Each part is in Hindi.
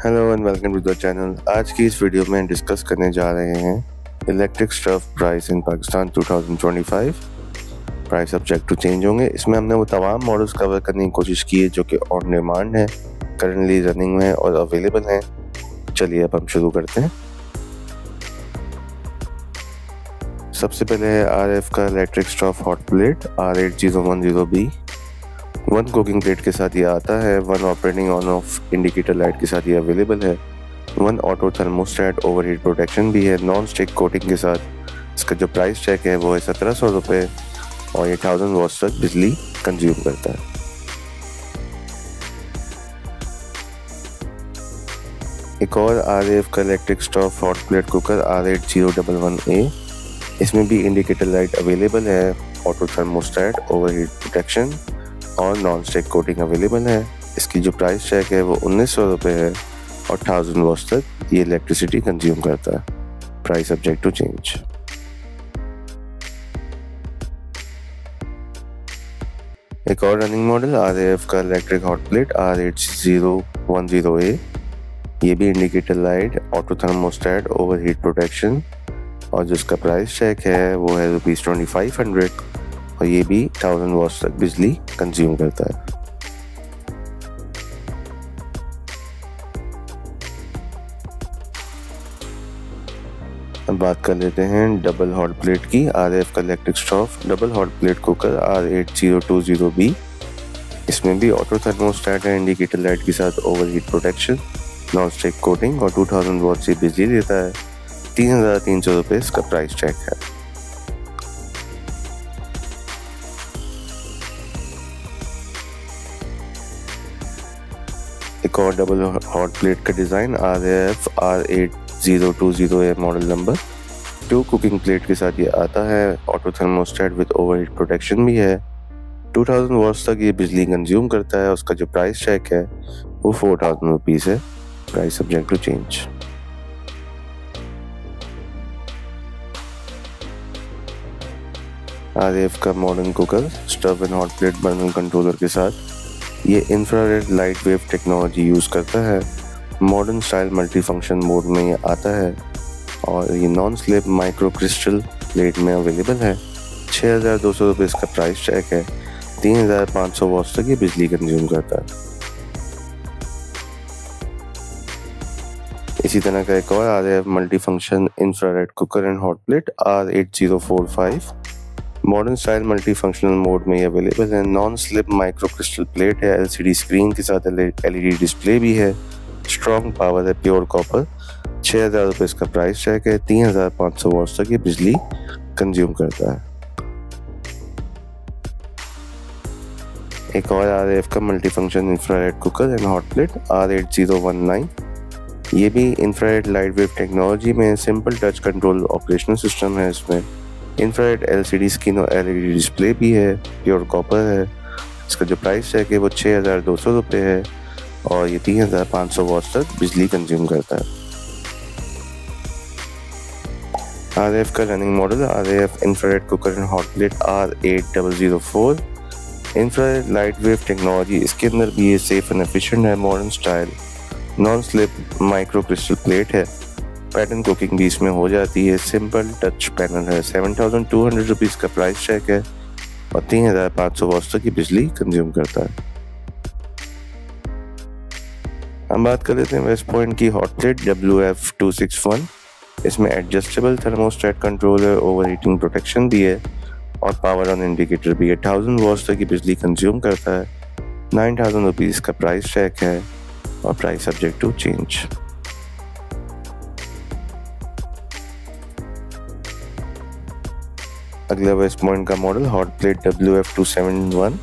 Hello and welcome to the channel. आज की इस वीडियो में डिस्कस करने जा रहे हैं electric stuff price in Pakistan 2025। Price subject to change होंगे। इसमें हमने वो तमाम मॉडल्स कवर करने की कोशिश की है जो कि ऑन डिमांड है, करंटली रनिंग में और अवेलेबल हैं। चलिए अब हम शुरू करते हैं। सबसे पहले है RF का electric stuff hot plate R8010B। 1 cooking plate के साथ ये आता है। 1 operating on off indicator light के साथ ये अवेलेबल है। 1 ऑटो थर्मोस्टेट ओवरहीट प्रोटेक्शन भी है नॉन स्टिक कोटिंग के साथ। इसका जो प्राइस चेक है वो है 1700 रुपये और ये 1000 वॉट्स तक बिजली कंज्यूम करता है। एक और RF का electric stuff hot plate cooker R8011A। इसमें भी इंडिकेटर लाइट अवेलेबल है, ऑटो थर्मोस्टेट ओवरहीट प्रोटेक्शन और नॉन स्टिक कोटिंग अवेलेबल है। इसकी जो प्राइस चेक है वो 1900 रुपये है और 1000 वॉट्स तक ये इलेक्ट्रिसिटी कंज्यूम करता है। Price subject to change. एक और रनिंग मॉडल RF का इलेक्ट्रिक हॉट प्लेट R8010A। ये भी indicator light, auto thermostat overheat protection और जिसका प्राइस चेक है वो है ₹2500 और ये भी 1000 वॉट्स तक बिजली कंज्यूम करता है। अब बात कर लेते हैं डबल हॉट प्लेट की। RF का electric stuff double hot plate cooker R8020B। इसमें भी ऑटो थर्मोस्टेट है, इंडिकेटर लाइट के साथ overheat protection, non stick coating और 2000 वॉट से बिजली देता है। 3300 रुपये इसका प्राइस चेक है। एक और डबल हॉट प्लेट का design RF R8020A model number 2 cooking plate के साथ ये आता है। Auto thermostat with overheat protection भी है। 2000 वॉट्स तक ये बिजली कंज्यूम करता है। उसका जो प्राइस चेक है वो 4000 रुपीज़ है। Price subject to change. RF का modern cooker stove and hot plate burner controller के साथ ये infrared light wave technology use करता है। Modern style multi function mode में ये आता है और ये non slip micro crystal plate में अवेलेबल है। 6200 रुपये इसका प्राइस चेक है। 3500 वॉट्स तक ये बिजली कंज्यूम करता है। इसी तरह का एक और RF multi function infrared cooker and hot plate R8045। Modern style multi functional mode में ये अवेलेबल है। Non slip micro crystal plate है, LCD स्क्रीन के साथ LED डिस्प्ले भी है, स्ट्रॉन्ग पावर है, प्योर कॉपर। 6000 रुपये इसका प्राइस चेक है। 3500 वॉट्स तक ये बिजली कंज्यूम करता है। एक और RF का multi function infrared cooker and hot plate R8019। ये भी इंफ्रारेड लाइट वेव टेक्नोलॉजी में simple touch control operational system है। इसमें इंफ्रारेड LCD स्क्रीन और LED डिस्प्ले भी है, प्योर कॉपर है। इसका जो प्राइस चेक है वो 6200 रुपये है और ये 3500 वॉट्स तक बिजली कंज्यूम करता है। RF का running model RF infrared cooker and hot plate R8004। Infrared light wave technology इसके अंदर भी ये सेफ एंड एफिशिएंट है। Modern style non slip micro crystal plate है। पैटर्न कुकिंग भी इसमें हो जाती है। सिंपल टच पैनल है। 7200 रुपीज़ का प्राइस चेक है और 3500 वॉट्स तक की बिजली कंज्यूम करता है। हम बात कर लेते हैं वेस्ट पॉइंट की हॉट प्लेट WF261। इसमें एडजस्टेबल थर्मोस्टेट कंट्रोल है, ओवरहीटिंग प्रोटेक्शन भी है और पावर ऑन इंडिकेटर भी है। 1000 वॉट्स तक की बिजली कंज्यूम करता है। 9000 रुपीज़ का प्राइस चेक है और प्राइस सब्जेक्ट टू चेंज। अगला वेस्ट पॉइंट का मॉडल हॉट प्लेट WF271।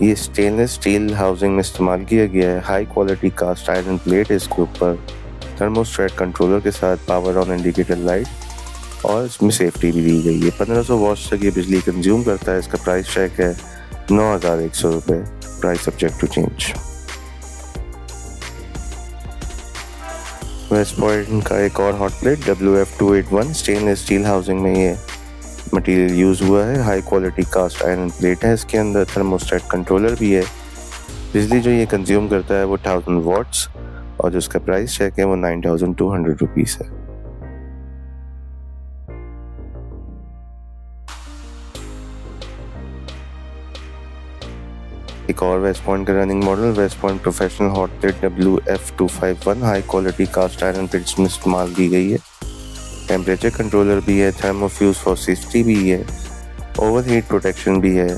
ये स्टेनलेस स्टील हाउसिंग में इस्तेमाल किया गया है। High quality cast iron plate है इसके ऊपर, थर्मोस्टेट कंट्रोलर के साथ, पावर ऑन इंडिकेटर लाइट और इसमें सेफ्टी भी दी गई है। 1500 वॉट्स तक ये बिजली कंज्यूम करता है। इसका प्राइस चेक है 9100 रुपये। Price subject to change. West Point का एक और hot plate WF281। Stainless steel housing में ये मटेरियल यूज़ हुआ है। High quality cast iron plate है। इसके अंदर थर्मोस्टेट कंट्रोलर भी है। बिजली जो ये कंज्यूम करता है वो 1000 वॉट्स और जो उसका प्राइस टैग है वो 9200 रुपीज़ है। एक और वेस्ट पॉइंट का running model West Point professional hot plate WF251 high quality cast iron plates में इस्तेमाल की गई है। टेम्परेचर कंट्रोलर भी है, थर्मोफ्यूज फॉर सेफ्टी भी है, ओवरहीट प्रोटेक्शन भी है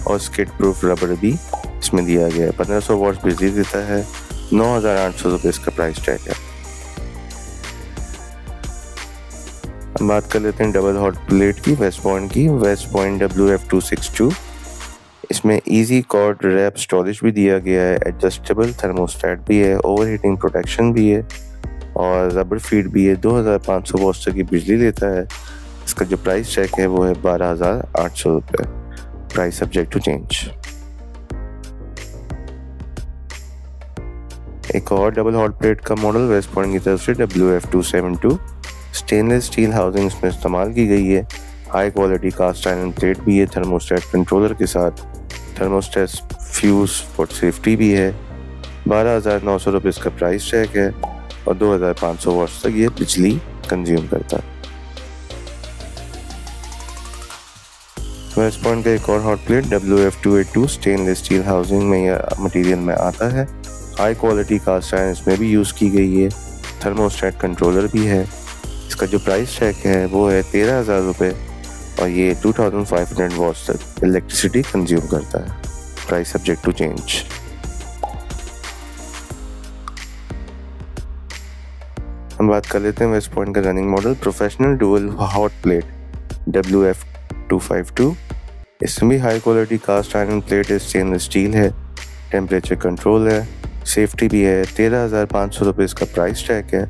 और स्किड प्रूफ रबर भी इसमें दिया गया है। 1500 वॉट्स बिजली देता है। 9800 रुपये इसका प्राइस टैग है। हम बात कर लेते हैं डबल हॉट प्लेट की वेस्ट पॉइंट की वेस्ट पॉइंट WF262। इसमें इजी कॉर्ड रैप स्टोरेज भी दिया गया है, एडजस्टेबल थर्मोस्टेट भी है, ओवरहीटिंग प्रोटेक्शन भी है और रबर फीड भी है। 2500 वॉट्स तक की बिजली लेता है। इसका जो प्राइस टैग है वो है 12800 रुपये। Price subject to change. एक और डबल हॉट प्लेट का मॉडल वेस्ट पॉइंट की तरफ से WF272 स्टेनलेस स्टील हाउसिंग इसमें इस्तेमाल की गई है। High quality cast iron plate भी है, थर्मोस्टेट कंट्रोलर के साथ, थर्मोस्टेट फ्यूज फॉर सेफ्टी भी है। 12900 रुपये इसका प्राइस टैग है और 2500 वॉट्स तक ये बिजली कंज्यूम करता है। वेस्ट पॉइंट का एक और hot plate WF282 stainless steel housing में या मटेरियल में आता है। हाई क्वालिटी कास्ट आयरन इसमें भी यूज़ की गई है, थर्मोस्टेट कंट्रोलर भी है। इसका जो प्राइस टैग है वो है 13000 रुपये और ये 2500 वॉट्स तक इलेक्ट्रिसिटी कंज्यूम करता है। Price subject to change. हम बात कर लेते हैं वेस्ट पॉइंट का running model professional dual hot plate WF252। इसमें भी high quality cast iron plate है, स्टेनलेस स्टील है, टेम्परेचर कंट्रोल है, सेफ्टी भी है। 13500 रुपये इसका प्राइस टैग है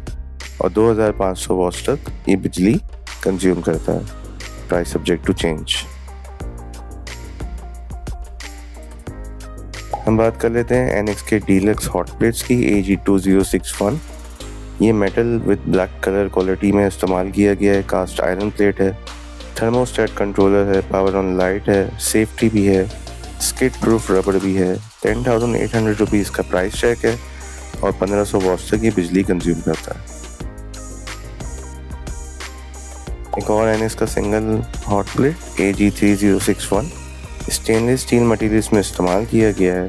और 2500 वॉट्स तक ये बिजली कंज्यूम करता है। Price subject to change. हम बात कर लेते हैं NX के डीलक्स हॉट प्लेट्स की AG2061। ये metal with black colour quality में इस्तेमाल किया गया है। कास्ट आयरन प्लेट है, थर्मोस्टेट कंट्रोलर है, पावर ऑन लाइट है, सेफ्टी भी है, स्किड प्रूफ रबर भी है। 10800 रुपीज़ का प्राइस टैग है और 1500 वॉट्स तक ये बिजली कंज्यूम करता है। एक और NX का single hot plate AG3061 stainless steel material में इस्तेमाल किया गया है।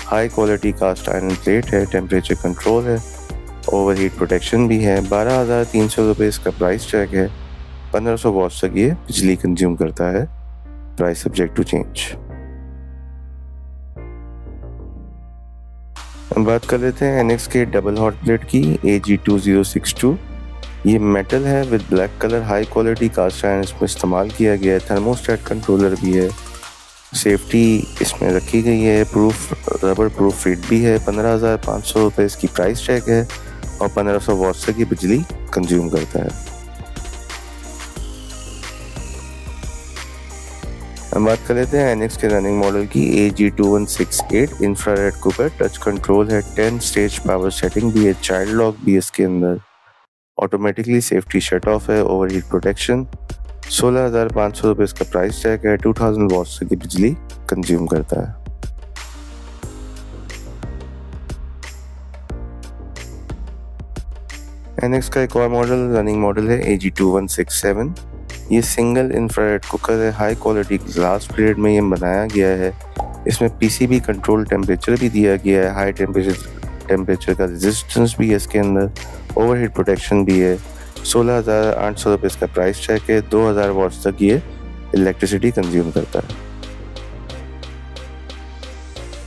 High quality cast iron plate है, टेम्परेचर कंट्रोल है, ओवरहीट प्रोटेक्शन भी है। 12300 रुपये इसका प्राइस टैग है। 1500 वॉट्स तक ये बिजली कंज्यूम करता है। Price subject to change. हम बात कर लेते हैं NX के डबल हॉट प्लेट की AG2062। ये मेटल है with black colour, high quality cast iron इसमें इस्तेमाल किया गया है। थर्मोस्टेट कंट्रोलर भी है, सेफ्टी इसमें रखी गई है, प्रूफ रबर प्रूफ फीड भी है। 15500 रुपये इसकी प्राइस टैग है और 1500 वॉट्स तक ये बिजली कंज्यूम करता है। हम बात कर लेते हैं NX के रनिंग मॉडल की AG2168 infrared cooker, touch control है, 10 स्टेज पावर सेटिंग भी है, चाइल्ड लॉक भी है इसके अंदर, ऑटोमेटिकली सेफ्टी शट ऑफ है, ओवरहीट प्रोटेक्शन। 16500 रुपये इसका प्राइस टैग है। 2000 वॉट्स की बिजली कंज्यूम करता है। NX का एक और मॉडल रनिंग मॉडल है AG2167। ये सिंगल इंफ्रारेड कुकर है, हाई क्वालिटी ग्लास प्लेट में ये बनाया गया है। इसमें PCB कंट्रोल टेम्परेचर भी दिया गया है, हाई टेम्परेचर का रेजिस्टेंस भी है इसके अंदर, ओवरहीट प्रोटेक्शन भी है। 16800 रुपये इसका प्राइस टैग है। 2000 वॉट्स तक ये इलेक्ट्रिसिटी कंज्यूम करता है।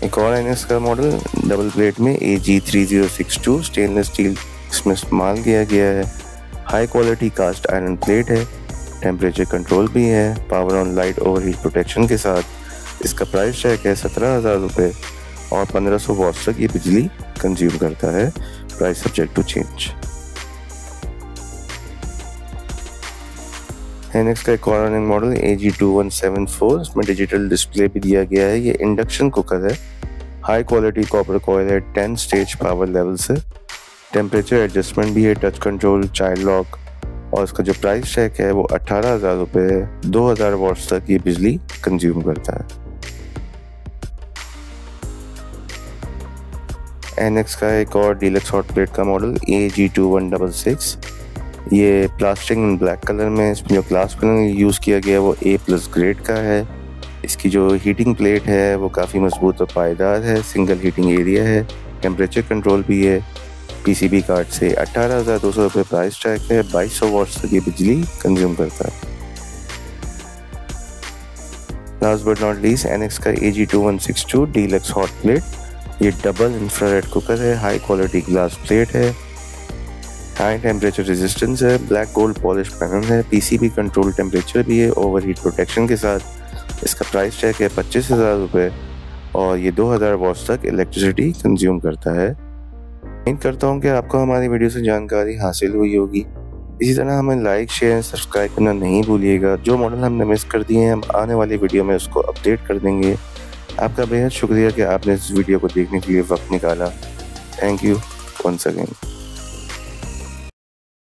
एक और NX का मॉडल डबल प्लेट में AG3062 स्टेनलेस स्टील इसमें इस्तेमाल किया गया है। High quality cast iron plate है, टेम्परेचर कंट्रोल भी है, power on light overheat protection के साथ। इसका प्राइस टैग है 17000 रुपये और 1500 वॉट्स तक ये बिजली कंज्यूम करता है। Price subject to change. NX का एक और रनिंग मॉडल AG2174 इसमें डिजिटल डिस्प्ले भी दिया गया है। ये इंडक्शन कुकर है, हाई क्वालिटी कॉपर कॉइल है, 10 स्टेज पावर लेवल से, टेम्परेचर एडजस्टमेंट भी है, टच कंट्रोल, चाइल्ड लॉक और इसका जो प्राइस टैग है वो 18000 रुपये है। 2000 वॉट्स तक ये बिजली कंज्यूम करता है। NX का एक और डीलक्स हॉट प्लेट का मॉडल AG2166। ये प्लास्टिक इन ब्लैक कलर में, इसमें जो ग्लास पैनल यूज़ किया गया है वो A+ ग्रेड का है। इसकी जो हीटिंग प्लेट है वो काफ़ी मजबूत और पायदार है, सिंगल हीटिंग एरिया है, टेम्परेचर कंट्रोल भी है। PCB कार्ड से 18,200 रुपये प्राइस टैग है, 2200 वॉट्स तक ये बिजली कंज्यूम करता है। Last but not least NX का AG2162 डीलक्स हॉट प्लेट। ये डबल इंफ्रारेड कुकर है, हाई क्वालिटी ग्लास प्लेट है, हाई टेम्परेचर रेजिस्टेंस है, ब्लैक गोल्ड पॉलिश पैनल है, PCB कंट्रोल टेम्परेचर भी है ओवर हीट प्रोटेक्शन के साथ। इसका प्राइस टैग है 25,000 रुपये और ये 2000 वॉट्स तक इलेक्ट्रिसिटी कंज्यूम करता है। उम्मीद करता हूँ कि आपको हमारी वीडियो से जानकारी हासिल हुई होगी। इसी तरह हमें लाइक शेयर सब्सक्राइब करना नहीं भूलिएगा। जो मॉडल हमने मिस कर दिए हैं हम आने वाली वीडियो में उसको अपडेट कर देंगे। आपका बेहद शुक्रिया कि आपने इस वीडियो को देखने के लिए वक्त निकाला। Thank you once again.